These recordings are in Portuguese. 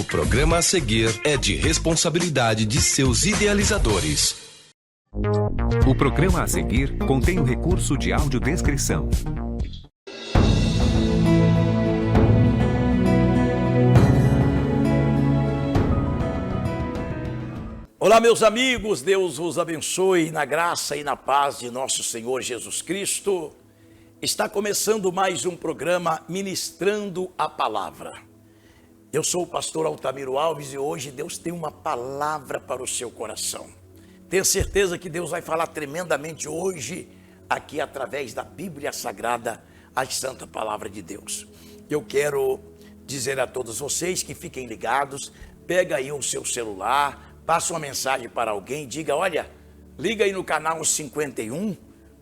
programa a seguir é de responsabilidade de seus idealizadores. O programa a seguir contém o recurso de audiodescrição. Olá, meus amigos, Deus vos abençoe na graça e na paz de nosso Senhor Jesus Cristo. Está começando mais um programa Ministrando a Palavra. Eu sou o pastor Altamiro Alves e hoje Deus tem uma palavra para o seu coração. Tenho certeza que Deus vai falar tremendamente hoje, aqui através da Bíblia Sagrada, a Santa Palavra de Deus. Eu quero dizer a todos vocês que fiquem ligados, pega aí o seu celular, passa uma mensagem para alguém, diga, olha, liga aí no canal 51,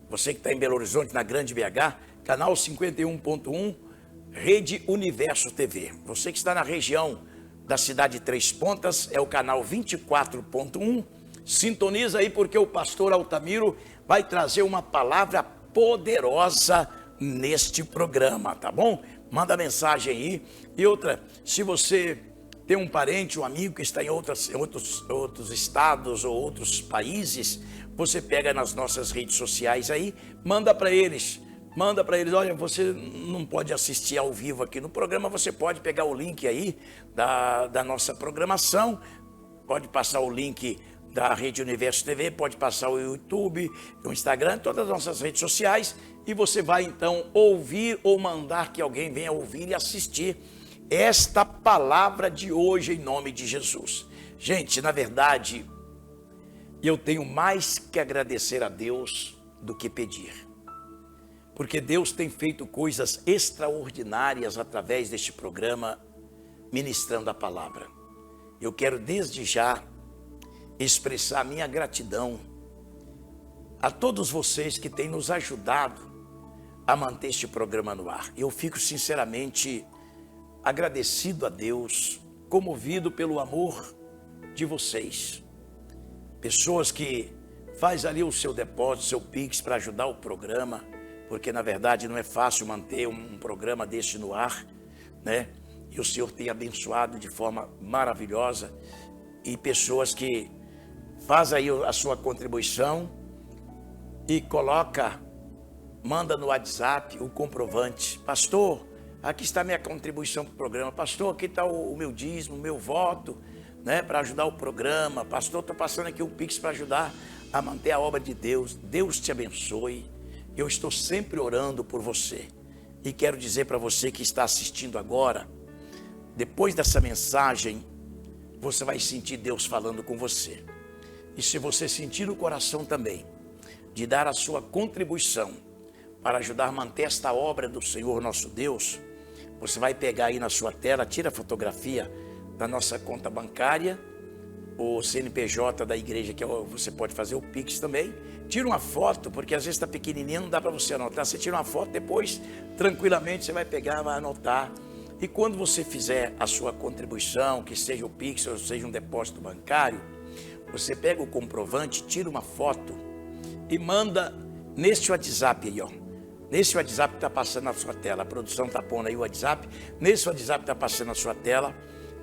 você que está em Belo Horizonte, na Grande BH, canal 51.1, Rede Universo TV. Você que está na região da cidade de Três Pontas, é o canal 24.1, sintoniza aí porque o pastor Altamiro vai trazer uma palavra poderosa neste programa, tá bom? Manda mensagem aí. E outra, se você tem um parente, um amigo que está em outros estados ou outros países, você pega nas nossas redes sociais aí, manda para eles, olha, você não pode assistir ao vivo aqui no programa, você pode pegar o link aí da nossa programação, pode passar o link da Rede Universo TV, pode passar o YouTube, o Instagram, todas as nossas redes sociais, e você vai então ouvir ou mandar que alguém venha ouvir e assistir esta palavra de hoje em nome de Jesus. Gente, na verdade, eu tenho mais que agradecer a Deus do que pedir. Porque Deus tem feito coisas extraordinárias através deste programa, ministrando a palavra. Eu quero desde já expressar minha gratidão a todos vocês que têm nos ajudado a manter este programa no ar. Eu fico sinceramente agradecido a Deus, comovido pelo amor de vocês. Pessoas que faz ali o seu depósito, seu Pix para ajudar o programa, porque na verdade não é fácil manter um programa deste no ar, né? E o Senhor tem abençoado de forma maravilhosa. E pessoas que faz aí a sua contribuição e manda no WhatsApp o comprovante. Pastor, aqui está minha contribuição para o programa. Pastor, aqui está o meu dízimo, o meu voto, né, para ajudar o programa. Pastor, estou passando aqui o Pix para ajudar a manter a obra de Deus. Deus te abençoe. Eu estou sempre orando por você. E quero dizer para você que está assistindo agora, depois dessa mensagem, você vai sentir Deus falando com você. E se você sentir no coração também, de dar a sua contribuição para ajudar a manter esta obra do Senhor nosso Deus, você vai pegar aí na sua tela, tira a fotografia da nossa conta bancária, o CNPJ da igreja, que você pode fazer o Pix também. Tira uma foto, porque às vezes está pequenininho, não dá para você anotar. Você tira uma foto, depois, tranquilamente, você vai pegar, vai anotar. E quando você fizer a sua contribuição, que seja o Pix ou seja um depósito bancário, você pega o comprovante, tira uma foto e manda neste WhatsApp aí, ó. Nesse WhatsApp que está passando na sua tela, a produção está pondo aí o WhatsApp, nesse WhatsApp que está passando na sua tela,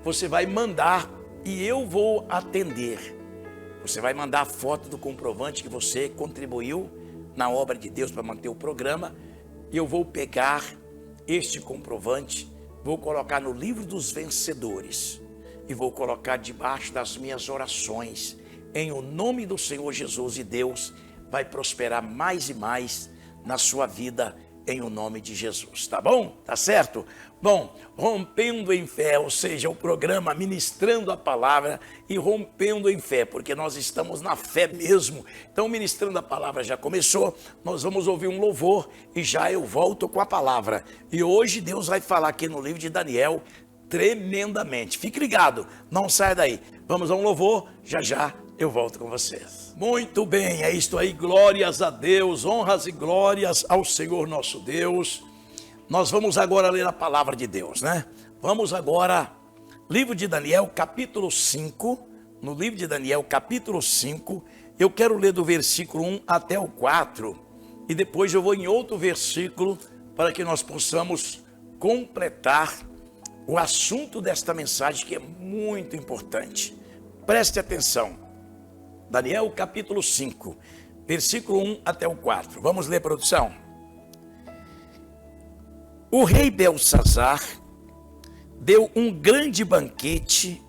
você vai mandar e eu vou atender. Você vai mandar a foto do comprovante que você contribuiu na obra de Deus para manter o programa, e eu vou pegar este comprovante, vou colocar no livro dos vencedores e vou colocar debaixo das minhas orações, em o nome do Senhor Jesus, e Deus vai prosperar mais e mais na sua vida, em o nome de Jesus, tá bom? Tá certo? Bom, rompendo em fé, ou seja, o programa ministrando a palavra e rompendo em fé, porque nós estamos na fé mesmo. Então, ministrando a palavra já começou, nós vamos ouvir um louvor e já eu volto com a palavra. E hoje Deus vai falar aqui no livro de Daniel tremendamente. Fique ligado, não saia daí. Vamos a um louvor, já já eu volto com vocês. Muito bem, é isto aí, glórias a Deus, honras e glórias ao Senhor nosso Deus. Nós vamos agora ler a palavra de Deus, né? Vamos agora, livro de Daniel, capítulo 5, no livro de Daniel, capítulo 5, eu quero ler do versículo 1 até o 4, e depois eu vou em outro versículo, para que nós possamos completar o assunto desta mensagem, que é muito importante. Preste atenção. Daniel capítulo 5, versículo 1 até o 4. Vamos ler, produção. O rei Belsazar deu um grande banquete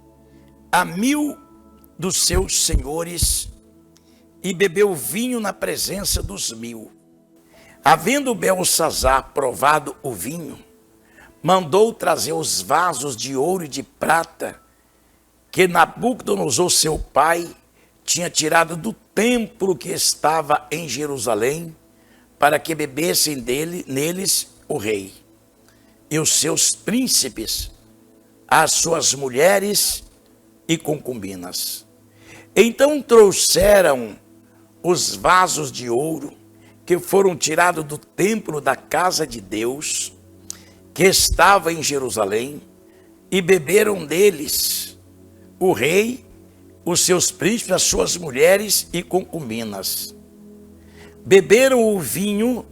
a 1000 dos seus senhores e bebeu vinho na presença dos 1000. Havendo Belsazar provado o vinho, mandou trazer os vasos de ouro e de prata que Nabucodonosor, seu pai, tinha tirado do templo que estava em Jerusalém, para que bebessem neles o rei e os seus príncipes, as suas mulheres e concubinas. Então trouxeram os vasos de ouro que foram tirados do templo da casa de Deus, que estava em Jerusalém, e beberam deles o rei, os seus príncipes, as suas mulheres e concubinas. Beberam o vinho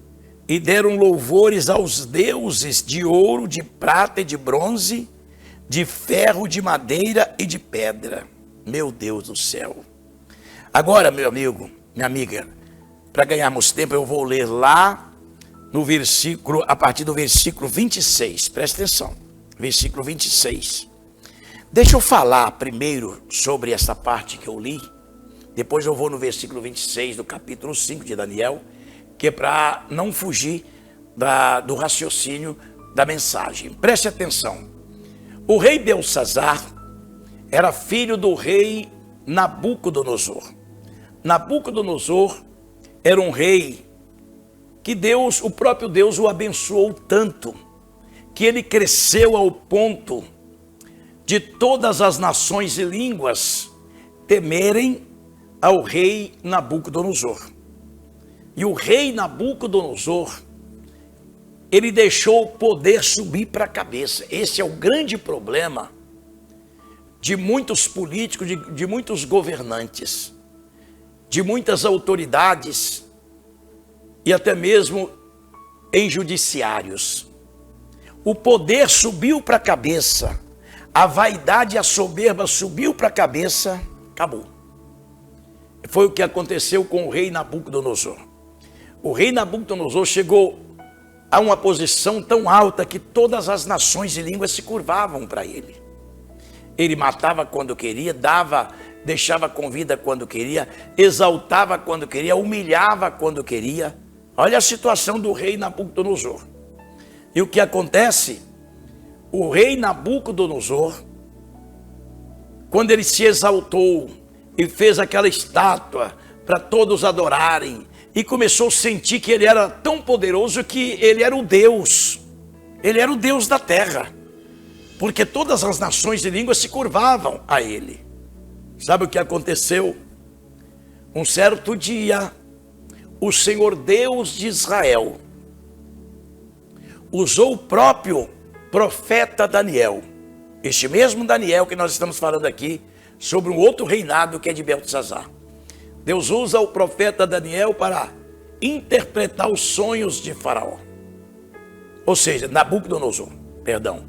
e deram louvores aos deuses de ouro, de prata e de bronze, de ferro, de madeira e de pedra. Meu Deus do céu. Agora, meu amigo, minha amiga, para ganharmos tempo, eu vou ler lá no versículo, a partir do versículo 26. Presta atenção, versículo 26. Deixa eu falar primeiro sobre essa parte que eu li, depois eu vou no versículo 26 do capítulo 5 de Daniel, que é para não fugir do raciocínio da mensagem. Preste atenção. O rei Belsazar era filho do rei Nabucodonosor. Nabucodonosor era um rei que Deus, o próprio Deus, o abençoou tanto, que ele cresceu ao ponto de todas as nações e línguas temerem ao rei Nabucodonosor. E o rei Nabucodonosor, ele deixou o poder subir para a cabeça. Esse é o grande problema de muitos políticos, de muitos governantes, de muitas autoridades e até mesmo em judiciários. O poder subiu para a cabeça, a vaidade e a soberba subiu para a cabeça, acabou. Foi o que aconteceu com o rei Nabucodonosor. O rei Nabucodonosor chegou a uma posição tão alta que todas as nações e línguas se curvavam para ele. Ele matava quando queria, deixava com vida quando queria, exaltava quando queria, humilhava quando queria. Olha a situação do rei Nabucodonosor. E o que acontece? O rei Nabucodonosor, quando ele se exaltou e fez aquela estátua para todos adorarem, e começou a sentir que ele era tão poderoso que ele era o Deus da terra, porque todas as nações e línguas se curvavam a ele. Sabe o que aconteceu? Um certo dia, o Senhor Deus de Israel usou o próprio profeta Daniel, este mesmo Daniel que nós estamos falando aqui, sobre um outro reinado que é de Belsazar. Deus usa o profeta Daniel para interpretar os sonhos de Faraó. Ou seja, Nabucodonosor, perdão.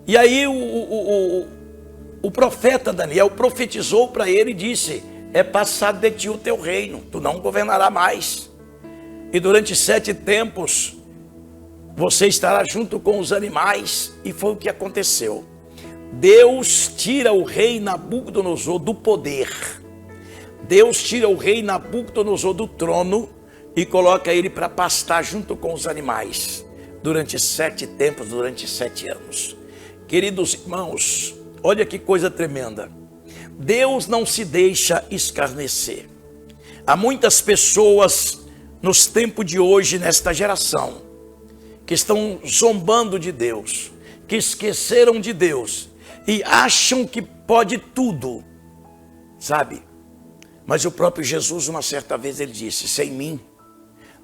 E aí o profeta Daniel profetizou para ele e disse: é passado de ti o teu reino, tu não governará mais. E durante 7 tempos você estará junto com os animais. E foi o que aconteceu. Deus tira o rei Nabucodonosor do poder. Deus tira o rei Nabucodonosor do trono e coloca ele para pastar junto com os animais durante 7 tempos, durante 7 anos. Queridos irmãos, olha que coisa tremenda. Deus não se deixa escarnecer. Há muitas pessoas nos tempos de hoje, nesta geração, que estão zombando de Deus, que esqueceram de Deus e acham que pode tudo, sabe? Mas o próprio Jesus, uma certa vez, ele disse: sem mim,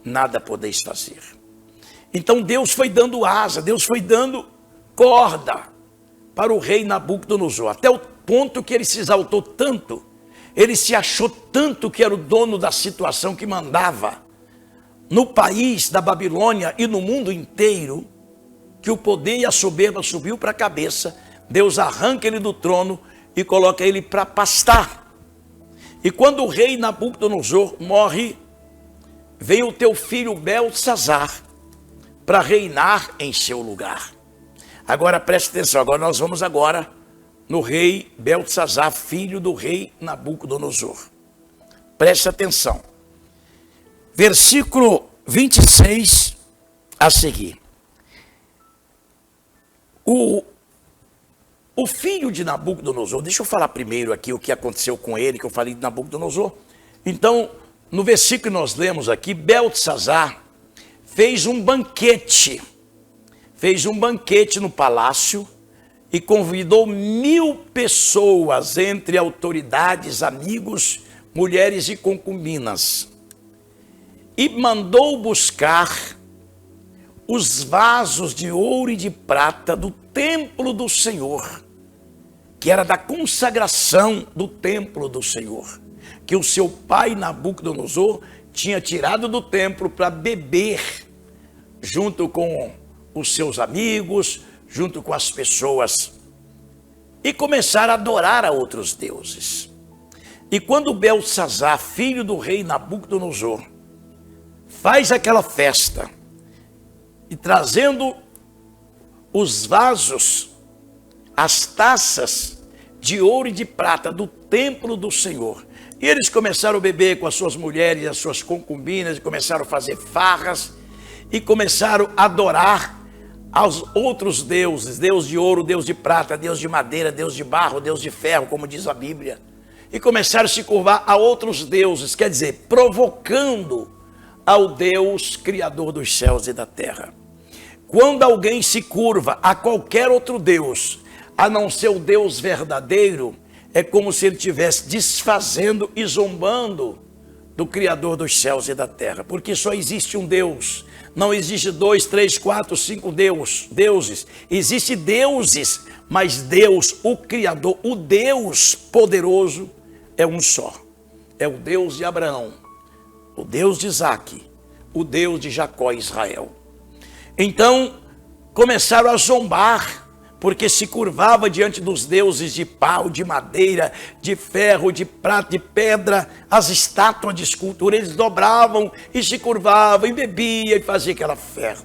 nada podeis fazer. Então Deus foi dando asa, Deus foi dando corda para o rei Nabucodonosor, até o ponto que ele se exaltou tanto, ele se achou tanto que era o dono da situação, que mandava no país da Babilônia e no mundo inteiro, que o poder e a soberba subiu para a cabeça, Deus arranca ele do trono e coloca ele para pastar. E quando o rei Nabucodonosor morre, vem o teu filho Beltesazar para reinar em seu lugar. Agora preste atenção, agora nós vamos no rei Beltesazar, filho do rei Nabucodonosor. Preste atenção. Versículo 26 a seguir. O filho de Nabucodonosor, deixa eu falar primeiro aqui o que aconteceu com ele, que eu falei de Nabucodonosor. Então, no versículo que nós lemos aqui, Beltesazar fez um banquete no palácio e convidou 1000 pessoas, entre autoridades, amigos, mulheres e concubinas. E mandou buscar os vasos de ouro e de prata do templo do Senhor, que era da consagração do templo do Senhor, que o seu pai Nabucodonosor tinha tirado do templo para beber, junto com os seus amigos, junto com as pessoas, e começaram a adorar a outros deuses. E quando Beltesazar, filho do rei Nabucodonosor, faz aquela festa, e trazendo os vasos, as taças de ouro e de prata do templo do Senhor, e eles começaram a beber com as suas mulheres e as suas concubinas, e começaram a fazer farras, e começaram a adorar aos outros deuses, Deus de ouro, Deus de prata, Deus de madeira, Deus de barro, Deus de ferro, como diz a Bíblia, e começaram a se curvar a outros deuses, quer dizer, provocando ao Deus Criador dos céus e da terra. Quando alguém se curva a qualquer outro Deus, a não ser o Deus verdadeiro, é como se ele estivesse desfazendo e zombando do Criador dos céus e da terra, porque só existe um Deus, não existe 2, 3, 4, 5 deuses, existe deuses, mas Deus, o Criador, o Deus poderoso, é um só, é o Deus de Abraão, o Deus de Isaque, o Deus de Jacó e Israel. Então, começaram a zombar, porque se curvava diante dos deuses de pau, de madeira, de ferro, de prata, de pedra, as estátuas de escultura, eles dobravam e se curvavam, e bebiam e faziam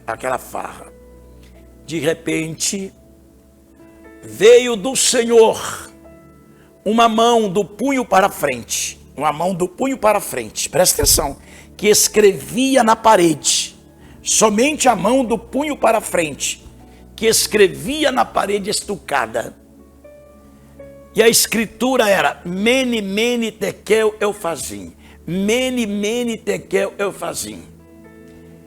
aquela farra. De repente, veio do Senhor uma mão do punho para frente, presta atenção, que escrevia na parede, somente a mão do punho para frente, que escrevia na parede estucada. E a escritura era Mene, Mene, Tekel, Elfazim. Mene, Mene, Tekel, Elfazim.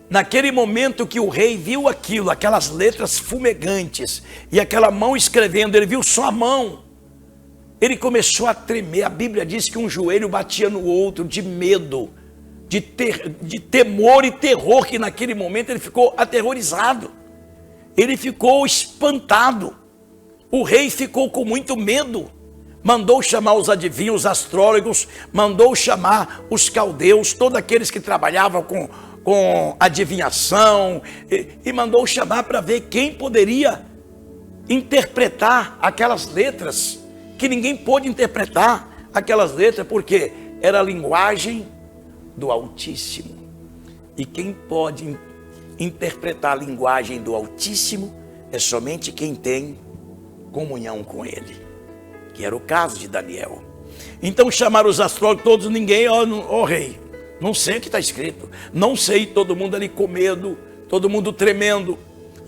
Naquele momento que o rei viu aquilo, aquelas letras fumegantes, e aquela mão escrevendo, ele viu só a mão, ele começou a tremer. A Bíblia diz que um joelho batia no outro de medo, de temor e terror, que naquele momento ele ficou aterrorizado, ele ficou espantado, o rei ficou com muito medo, mandou chamar os adivinhos, os astrólogos, mandou chamar os caldeus, todos aqueles que trabalhavam com adivinhação, e mandou chamar para ver quem poderia interpretar aquelas letras, que ninguém pôde interpretar aquelas letras, porque era a linguagem do Altíssimo, e quem pode interpretar a linguagem do Altíssimo é somente quem tem comunhão com Ele, que era o caso de Daniel. Então chamaram os astrólogos todos, ninguém, ó rei, não sei o que está escrito, não sei, todo mundo ali com medo, todo mundo tremendo,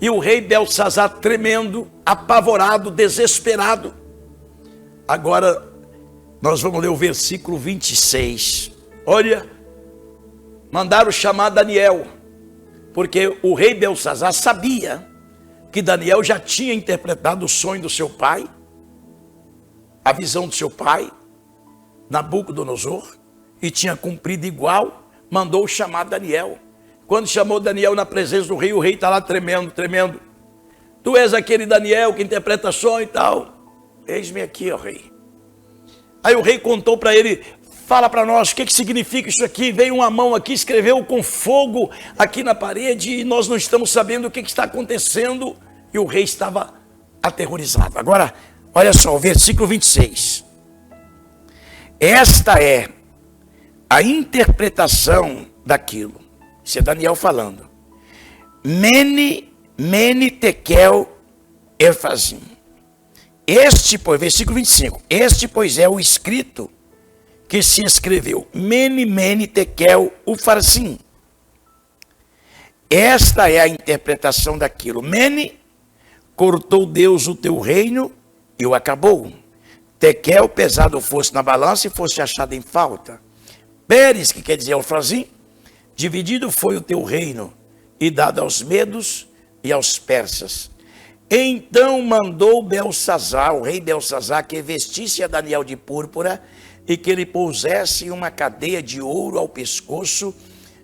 e o rei Beltesazar tremendo, apavorado, desesperado. Agora nós vamos ler o versículo 26, olha, mandaram chamar Daniel, porque o rei Beltesazar sabia que Daniel já tinha interpretado o sonho do seu pai, a visão do seu pai, Nabucodonosor, e tinha cumprido igual, mandou chamar Daniel. Quando chamou Daniel na presença do rei, o rei está lá tremendo. Tu és aquele Daniel que interpreta sonho e tal. Eis-me aqui, ó rei. Aí o rei contou para ele, fala para nós, o que significa isso aqui? Veio uma mão aqui, escreveu com fogo aqui na parede, e nós não estamos sabendo o que está acontecendo. e o rei estava aterrorizado. Agora, olha só, o versículo 26. Esta é a interpretação daquilo. Isso é Daniel falando. Mene, tekel, Ephazim. Este, pois, versículo 25. Este, pois, é o escrito que se escreveu. Mene, tekel, Ufarsim. Esta é a interpretação daquilo. Mene, cortou Deus o teu reino e o acabou. Tekel, pesado fosse na balança e fosse achado em falta. Pérez, que quer dizer Ufarsim, dividido foi o teu reino e dado aos medos e aos persas. Então mandou Belsazar, o rei Belsazar, que vestisse a Daniel de púrpura e que ele pusesse uma cadeia de ouro ao pescoço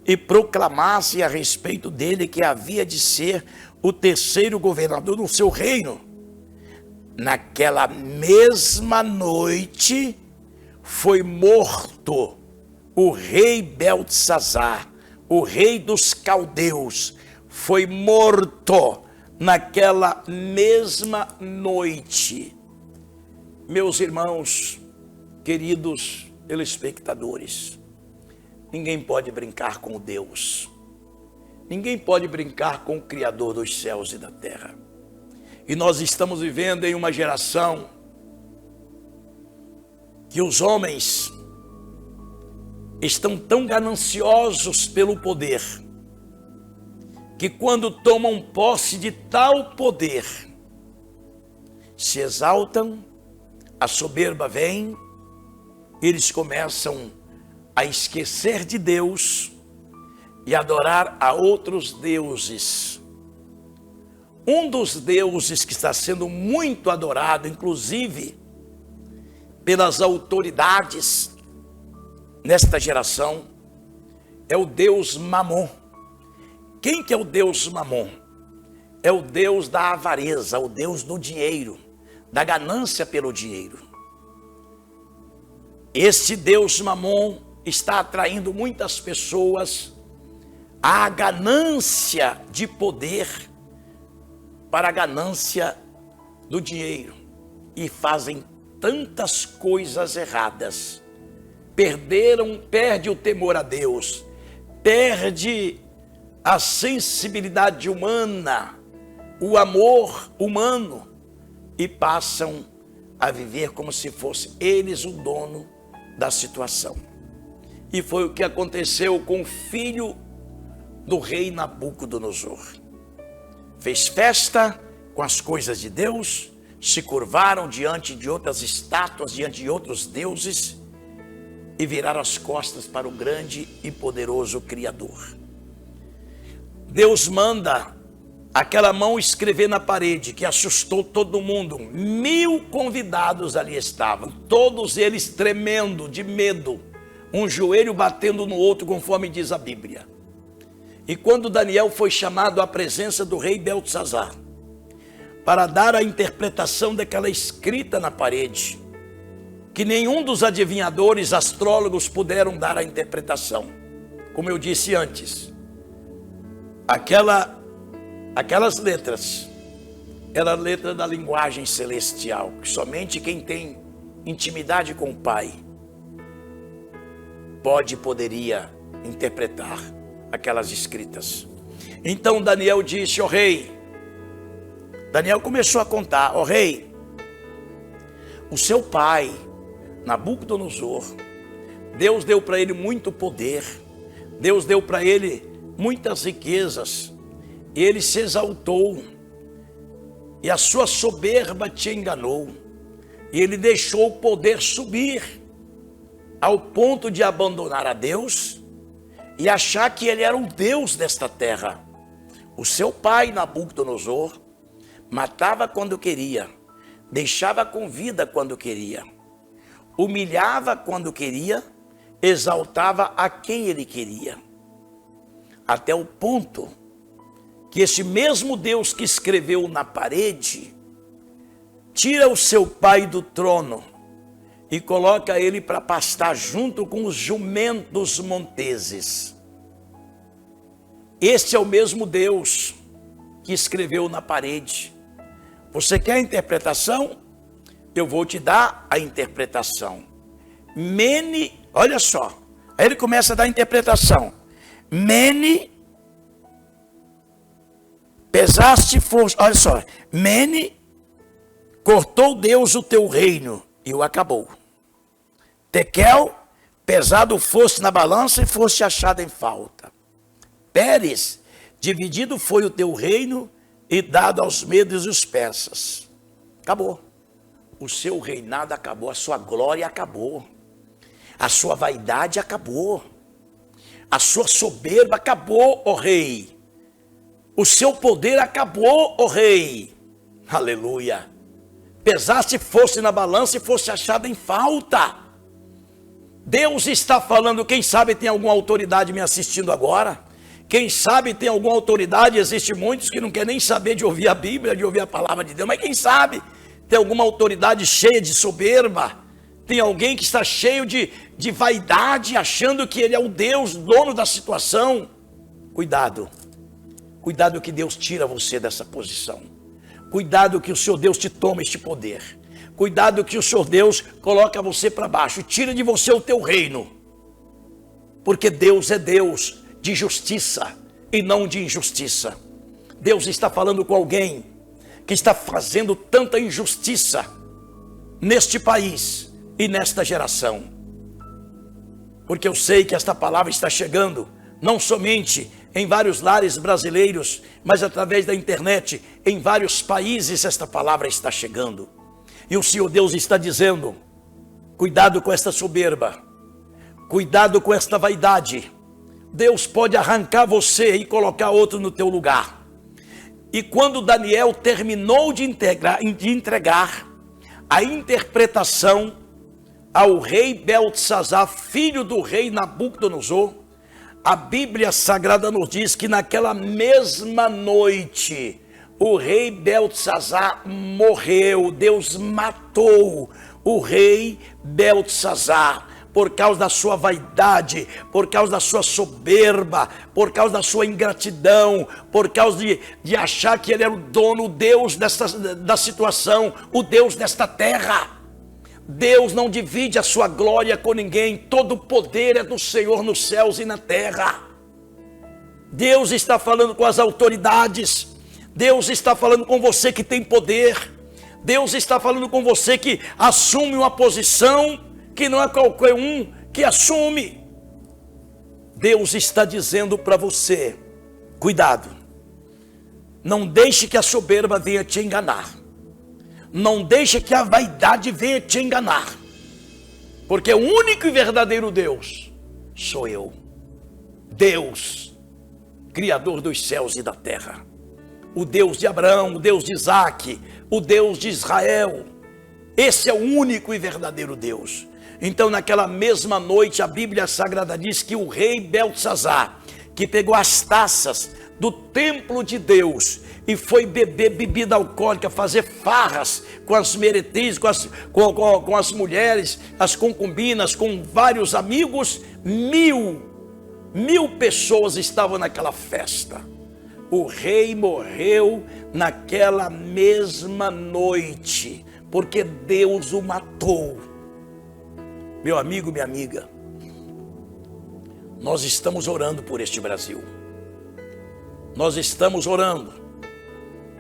e proclamasse a respeito dele que havia de ser o terceiro governador do seu reino. Naquela mesma noite foi morto o rei Belsazar, o rei dos caldeus, foi morto naquela mesma noite. Meus irmãos, queridos telespectadores, ninguém pode brincar com Deus. Ninguém pode brincar com o Criador dos céus e da terra. E nós estamos vivendo em uma geração que os homens estão tão gananciosos pelo poder, que quando tomam posse de tal poder, se exaltam, a soberba vem, eles começam a esquecer de Deus e adorar a outros deuses. Um dos deuses que está sendo muito adorado, inclusive pelas autoridades nesta geração, é o Deus Mamon. Quem que é o Deus Mamon? É o Deus da avareza, o Deus do dinheiro, da ganância pelo dinheiro. Este Deus Mamon está atraindo muitas pessoas à ganância de poder para a ganância do dinheiro e fazem tantas coisas erradas. Perde o temor a Deus, perde a sensibilidade humana, o amor humano, e passam a viver como se fosse eles o dono da situação. E foi o que aconteceu com o filho do rei Nabucodonosor. Fez festa com as coisas de Deus, se curvaram diante de outras estátuas, diante de outros deuses, e viraram as costas para o grande e poderoso Criador. Deus manda aquela mão escrever na parede, que assustou todo mundo. 1000 convidados ali estavam, todos eles tremendo de medo, um joelho batendo no outro, conforme diz a Bíblia. E quando Daniel foi chamado à presença do rei Belsazar, para dar a interpretação daquela escrita na parede, que nenhum dos adivinhadores, astrólogos puderam dar a interpretação. Como eu disse antes, aquelas letras, era a letra da linguagem celestial, que somente quem tem intimidade com o Pai poderia interpretar aquelas escritas. Então Daniel disse: ó rei, Daniel começou a contar: ó rei, o seu pai Nabucodonosor, Deus deu para ele muito poder, Deus deu para ele muitas riquezas, e ele se exaltou, e a sua soberba te enganou, e ele deixou o poder subir, ao ponto de abandonar a Deus, e achar que ele era o Deus desta terra. O seu pai Nabucodonosor matava quando queria, deixava com vida quando queria, humilhava quando queria, exaltava a quem ele queria, até o ponto que esse mesmo Deus que escreveu na parede tira o seu pai do trono e coloca ele para pastar junto com os jumentos monteses. Este é o mesmo Deus que escreveu na parede Você quer a interpretação? Eu vou te dar a interpretação. Mene, olha só. Aí ele começa a dar a interpretação. Mene, pesaste, foste, olha só. Mene, cortou Deus o teu reino e o acabou. Tekel, pesado foste na balança e foste achado em falta. Pérez, dividido foi o teu reino e dado aos medos e os persas. Acabou. O seu reinado acabou, a sua glória acabou. A sua vaidade acabou. A sua soberba acabou, ó rei. O seu poder acabou, ó rei. Aleluia. Pesaste, foste na balança e foste achado em falta. Deus está falando, quem sabe tem alguma autoridade me assistindo agora? Quem sabe tem alguma autoridade, existe muitos que não querem nem saber de ouvir a Bíblia, de ouvir a palavra de Deus, mas quem sabe tem alguma autoridade cheia de soberba, tem alguém que está cheio de vaidade, achando que ele é o Deus, dono da situação. Cuidado, cuidado que Deus tira você dessa posição, cuidado que o seu Deus te toma este poder, cuidado que o seu Deus coloca você para baixo, tira de você o teu reino, porque Deus é Deus de justiça e não de injustiça. Deus está falando com alguém que está fazendo tanta injustiça neste país e nesta geração. Porque eu sei que esta palavra está chegando, não somente em vários lares brasileiros, mas através da internet, em vários países esta palavra está chegando. E o Senhor Deus está dizendo, cuidado com esta soberba, cuidado com esta vaidade. Deus pode arrancar você e colocar outro no teu lugar. E quando Daniel terminou de entregar a interpretação ao rei Beltesazar, filho do rei Nabucodonosor, a Bíblia Sagrada nos diz que naquela mesma noite o rei Beltesazar morreu. Deus matou o rei Beltesazar por causa da sua vaidade, por causa da sua soberba, por causa da sua ingratidão, por causa de achar que ele era o dono, o Deus da situação, o Deus desta terra. Deus não divide a sua glória com ninguém, todo o poder é do Senhor nos céus e na terra. Deus está falando com as autoridades, Deus está falando com você que tem poder, Deus está falando com você que assume uma posição que não é qualquer um que assume. Deus está dizendo para você, cuidado, não deixe que a soberba venha te enganar, não deixe que a vaidade venha te enganar, porque o único e verdadeiro Deus sou eu, Deus, Criador dos céus e da terra, o Deus de Abraão, o Deus de Isaque, o Deus de Israel. Esse é o único e verdadeiro Deus. Então naquela mesma noite a Bíblia Sagrada diz que o rei Beltesazar, que pegou as taças do templo de Deus e foi beber bebida alcoólica, fazer farras com as meretrizes, com as mulheres, as concubinas, com vários amigos, mil pessoas estavam naquela festa. O rei morreu naquela mesma noite, porque Deus o matou. Meu amigo, minha amiga, nós estamos orando por este Brasil. Nós estamos orando.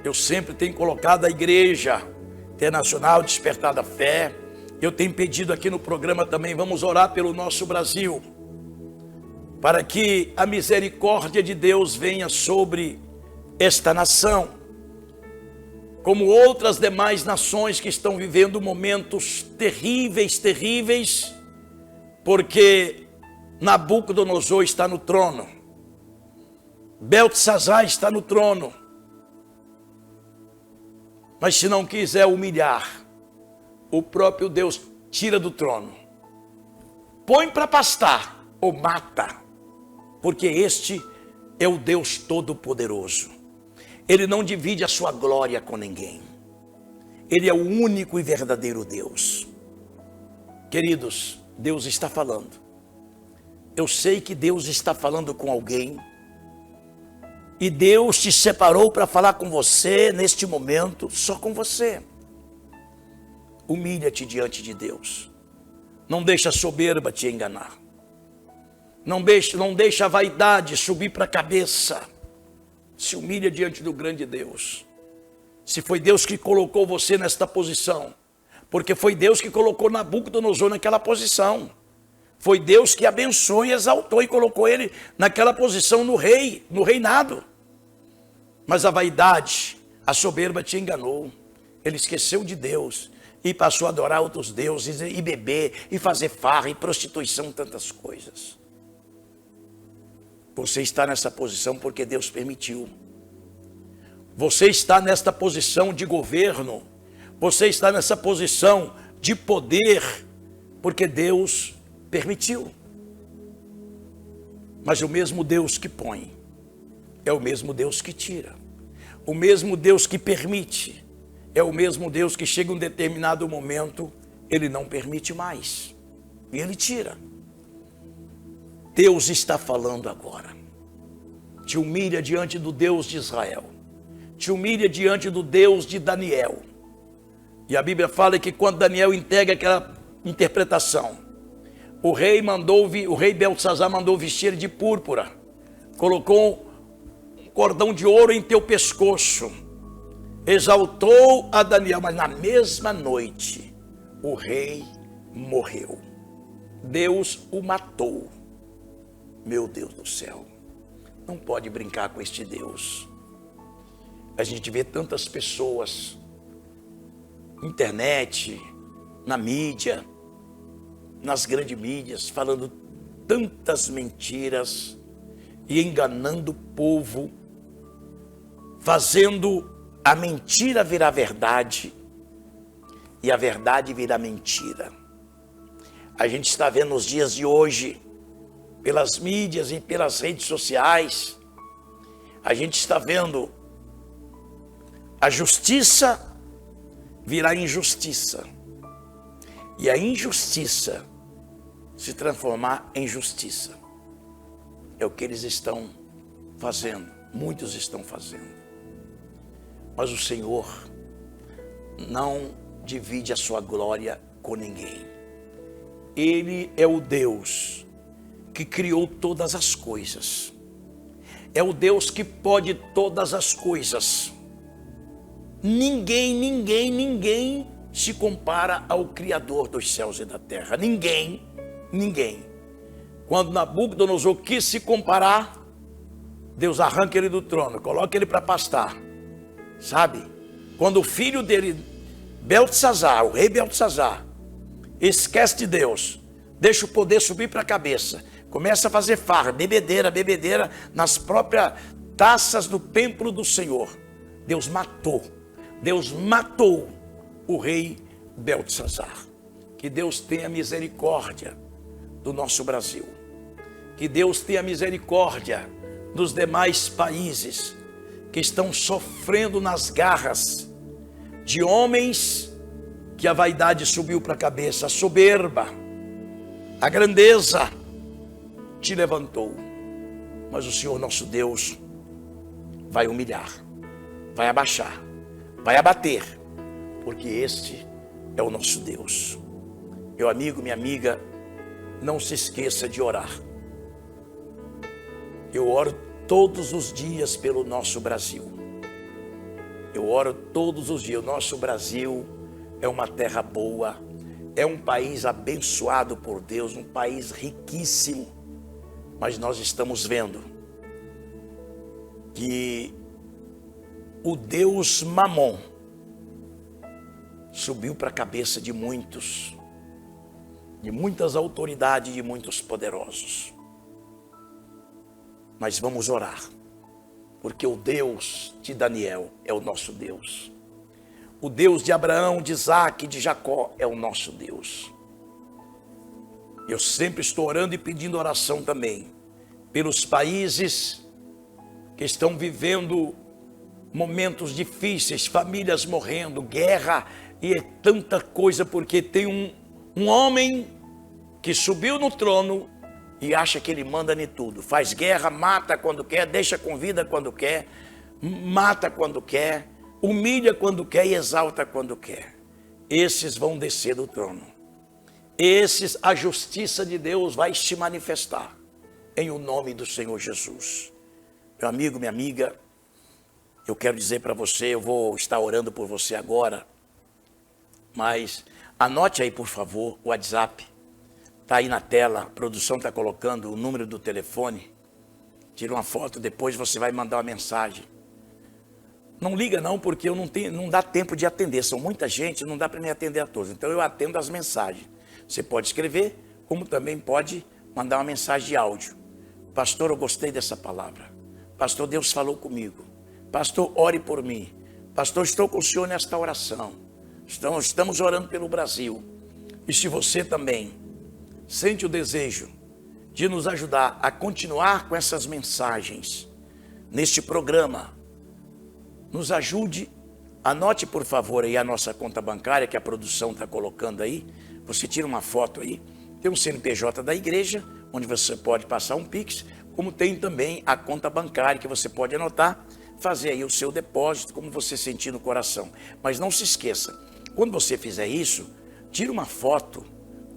Eu sempre tenho colocado a Igreja Internacional Despertar da Fé. Eu tenho pedido aqui no programa também, vamos orar pelo nosso Brasil, para que a misericórdia de Deus venha sobre esta nação, como outras demais nações que estão vivendo momentos terríveis, porque Nabucodonosor está no trono, Beltesazar está no trono, mas se não quiser humilhar, o próprio Deus tira do trono, põe para pastar ou mata, porque este é o Deus Todo-Poderoso. Ele não divide a sua glória com ninguém. Ele é o único e verdadeiro Deus. Queridos, Deus está falando. Eu sei que Deus está falando com alguém E Deus te separou para falar com você neste momento, só com você. Humilha-te diante de Deus. Não deixa a soberba te enganar. Não deixa a vaidade subir para a cabeça. Se humilha diante do grande Deus. Se foi Deus que colocou você nesta posição, porque foi Deus que colocou Nabucodonosor naquela posição. Foi Deus que abençoou e exaltou e colocou ele naquela posição no reinado. Mas a vaidade, a soberba te enganou. Ele esqueceu de Deus e passou a adorar outros deuses e beber e fazer farra e prostituição, tantas coisas. Você está nessa posição porque Deus permitiu. Você está nesta posição de governo. Você está nessa posição de poder porque Deus permitiu. Mas o mesmo Deus que põe é o mesmo Deus que tira. O mesmo Deus que permite é o mesmo Deus que chega um determinado momento, ele não permite mais e ele tira. Deus está falando agora. Te humilha diante do Deus de Israel. Te humilha diante do Deus de Daniel. E a Bíblia fala que quando Daniel entrega aquela interpretação, o rei Beltesazar mandou vestir de púrpura, colocou um cordão de ouro em teu pescoço, exaltou a Daniel, mas na mesma noite o rei morreu. Deus o matou. Meu Deus do céu, não pode brincar com este Deus. A gente vê tantas pessoas, internet, na mídia, nas grandes mídias, falando tantas mentiras e enganando o povo, fazendo a mentira virar verdade e a verdade virar mentira. A gente está vendo nos dias de hoje, pelas mídias e pelas redes sociais, a gente está vendo a justiça virar injustiça e a injustiça se transformar em justiça. É o que eles estão fazendo, muitos estão fazendo. Mas o Senhor não divide a sua glória com ninguém. Ele é o Deus que criou todas as coisas. É o Deus que pode todas as coisas. Ninguém se compara ao Criador dos céus e da terra. Ninguém. Quando Nabucodonosor quis se comparar, Deus arranca ele do trono, coloca ele para pastar. Sabe? Quando o filho dele, Beltesazar, o rei Beltesazar, esquece de Deus, deixa o poder subir para a cabeça, começa a fazer farra, bebedeira nas próprias taças do templo do Senhor. Deus matou o rei Beltesazar. Que Deus tenha misericórdia do nosso Brasil. Que Deus tenha misericórdia dos demais países que estão sofrendo nas garras de homens que a vaidade subiu para a cabeça, a soberba, a grandeza te levantou. Mas o Senhor nosso Deus vai humilhar, vai abaixar, vai abater, porque este é o nosso Deus. Meu amigo, minha amiga, não se esqueça de orar. Eu oro todos os dias pelo nosso Brasil. Eu oro todos os dias. O nosso Brasil é uma terra boa, é um país abençoado por Deus, um país riquíssimo. Mas nós estamos vendo que o Deus Mamon subiu para a cabeça de muitos, de muitas autoridades, de muitos poderosos. Mas vamos orar, porque o Deus de Daniel é o nosso Deus. O Deus de Abraão, de Isaac e de Jacó é o nosso Deus. Eu sempre estou orando e pedindo oração também pelos países que estão vivendo momentos difíceis, famílias morrendo, guerra e é tanta coisa, porque tem um homem que subiu no trono e acha que ele manda em tudo. Faz guerra, mata quando quer, deixa com vida quando quer, mata quando quer, humilha quando quer e exalta quando quer. Esses vão descer do trono. Esses, a justiça de Deus vai se manifestar em o nome do Senhor Jesus. Meu amigo, minha amiga, eu quero dizer para você, eu vou estar orando por você agora, mas anote aí, por favor, o WhatsApp. Está aí na tela, a produção está colocando o número do telefone. Tira uma foto, depois você vai mandar uma mensagem. Não liga não, porque eu não dá tempo de atender. São muita gente, não dá para me atender a todos. Então eu atendo as mensagens. Você pode escrever, como também pode mandar uma mensagem de áudio. Pastor, eu gostei dessa palavra. Pastor, Deus falou comigo. Pastor, ore por mim. Pastor, estou com o Senhor nesta oração. Estamos orando pelo Brasil. E se você também sente o desejo de nos ajudar a continuar com essas mensagens neste programa, nos ajude, anote por favor aí a nossa conta bancária que a produção está colocando aí, você tira uma foto aí, tem um CNPJ da igreja, onde você pode passar um Pix, como tem também a conta bancária que você pode anotar, fazer aí o seu depósito, como você sentir no coração. Mas não se esqueça, quando você fizer isso, tira uma foto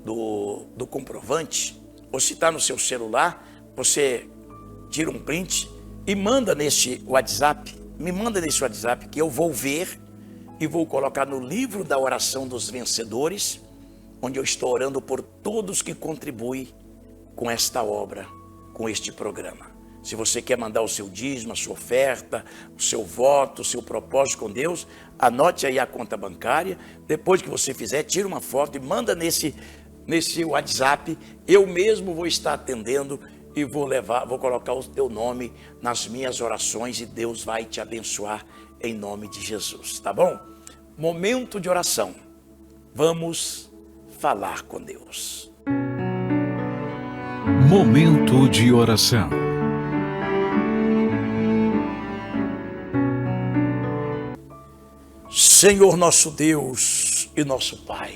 do comprovante, ou se está no seu celular, você tira um print e manda neste WhatsApp, me manda nesse WhatsApp que eu vou ver e vou colocar no livro da oração dos vencedores, onde eu estou orando por todos que contribuem com esta obra, com este programa. Se você quer mandar o seu dízimo, a sua oferta, o seu voto, o seu propósito com Deus, anote aí a conta bancária. Depois que você fizer, tira uma foto e manda nesse WhatsApp. Eu mesmo vou estar atendendo e vou colocar o teu nome nas minhas orações e Deus vai te abençoar em nome de Jesus, tá bom? Momento de oração. Vamos falar com Deus. Momento de oração. Senhor nosso Deus e nosso Pai,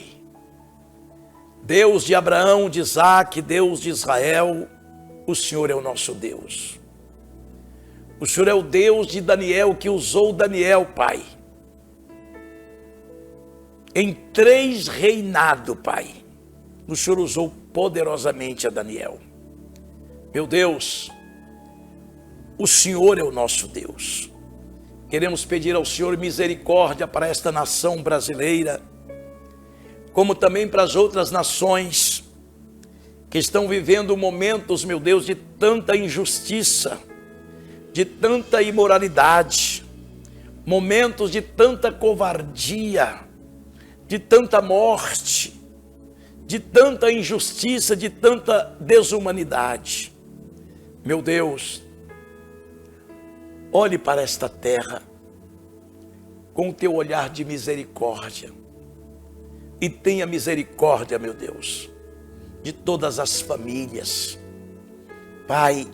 Deus de Abraão, de Isaque, Deus de Israel, o Senhor é o nosso Deus. O Senhor é o Deus de Daniel, que usou Daniel, Pai, em 3 reinados, Pai. O Senhor usou poderosamente a Daniel. Meu Deus, o Senhor é o nosso Deus. Queremos pedir ao Senhor misericórdia para esta nação brasileira, como também para as outras nações que estão vivendo momentos, meu Deus, de tanta injustiça, de tanta imoralidade, momentos de tanta covardia, de tanta morte, de tanta injustiça, de tanta desumanidade. Meu Deus, olhe para esta terra com o teu olhar de misericórdia e tenha misericórdia, meu Deus, de todas as famílias. Pai,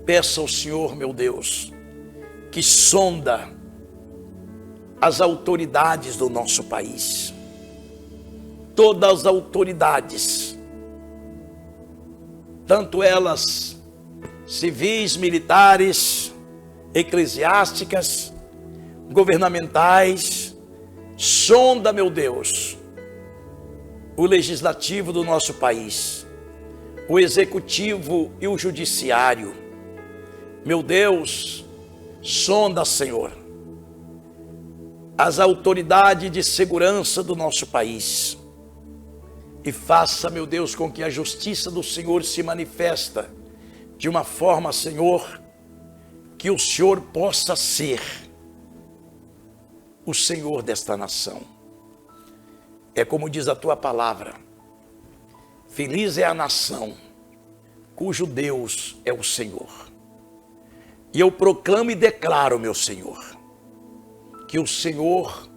peça ao Senhor, meu Deus, que sonda as autoridades do nosso país, todas as autoridades, tanto elas civis, militares, eclesiásticas, governamentais, sonda, meu Deus, o legislativo do nosso país, o executivo e o judiciário. Meu Deus, sonda, Senhor, as autoridades de segurança do nosso país e faça, meu Deus, com que a justiça do Senhor se manifesta de uma forma, Senhor, que o Senhor possa ser o Senhor desta nação. É como diz a tua palavra: feliz é a nação cujo Deus é o Senhor. E eu proclamo e declaro, meu Senhor, que o Senhor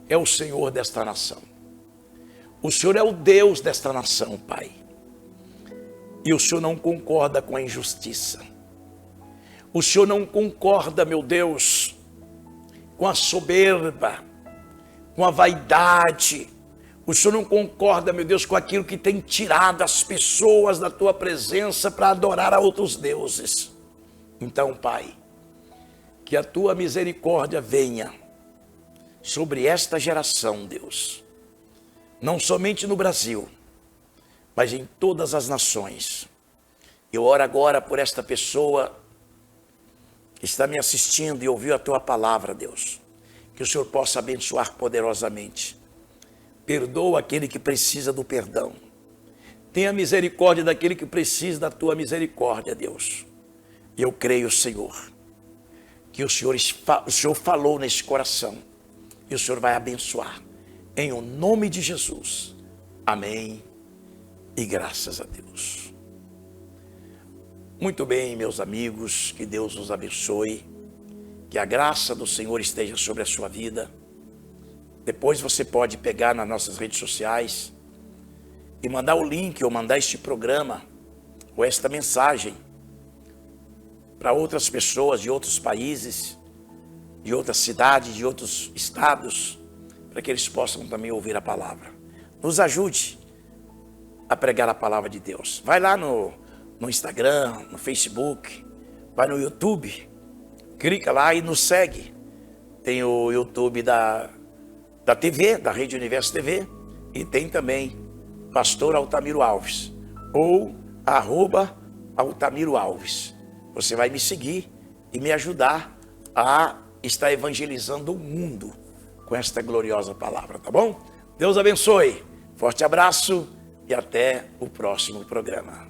é o Senhor desta nação. O Senhor é o Deus desta nação, Pai. E o Senhor não concorda com a injustiça. O Senhor não concorda, meu Deus, com a soberba, com a vaidade. O Senhor não concorda, meu Deus, com aquilo que tem tirado as pessoas da tua presença para adorar a outros deuses. Então, Pai, que a tua misericórdia venha sobre esta geração, Deus. Não somente no Brasil, mas em todas as nações. Eu oro agora por esta pessoa que está me assistindo e ouviu a tua palavra, Deus. Que o Senhor possa abençoar poderosamente. Perdoa aquele que precisa do perdão. Tenha misericórdia daquele que precisa da tua misericórdia, Deus. E eu creio, Senhor, que o Senhor falou nesse coração. E o Senhor vai abençoar. Em o nome de Jesus. Amém. E graças a Deus. Muito bem, meus amigos. Que Deus os abençoe. Que a graça do Senhor esteja sobre a sua vida. Depois você pode pegar nas nossas redes sociais e mandar o link ou mandar este programa ou esta mensagem para outras pessoas de outros países, de outras cidades, de outros estados, para que eles possam também ouvir a palavra. Nos ajude a pregar a palavra de Deus. Vai lá no Instagram, no Facebook, vai no YouTube, clica lá e nos segue. Tem o YouTube da TV, da Rede Universo TV, e tem também Pastor Altamiro Alves, ou @Altamiro Alves. Você vai me seguir e me ajudar a estar evangelizando o mundo com esta gloriosa palavra, tá bom? Deus abençoe, forte abraço e até o próximo programa.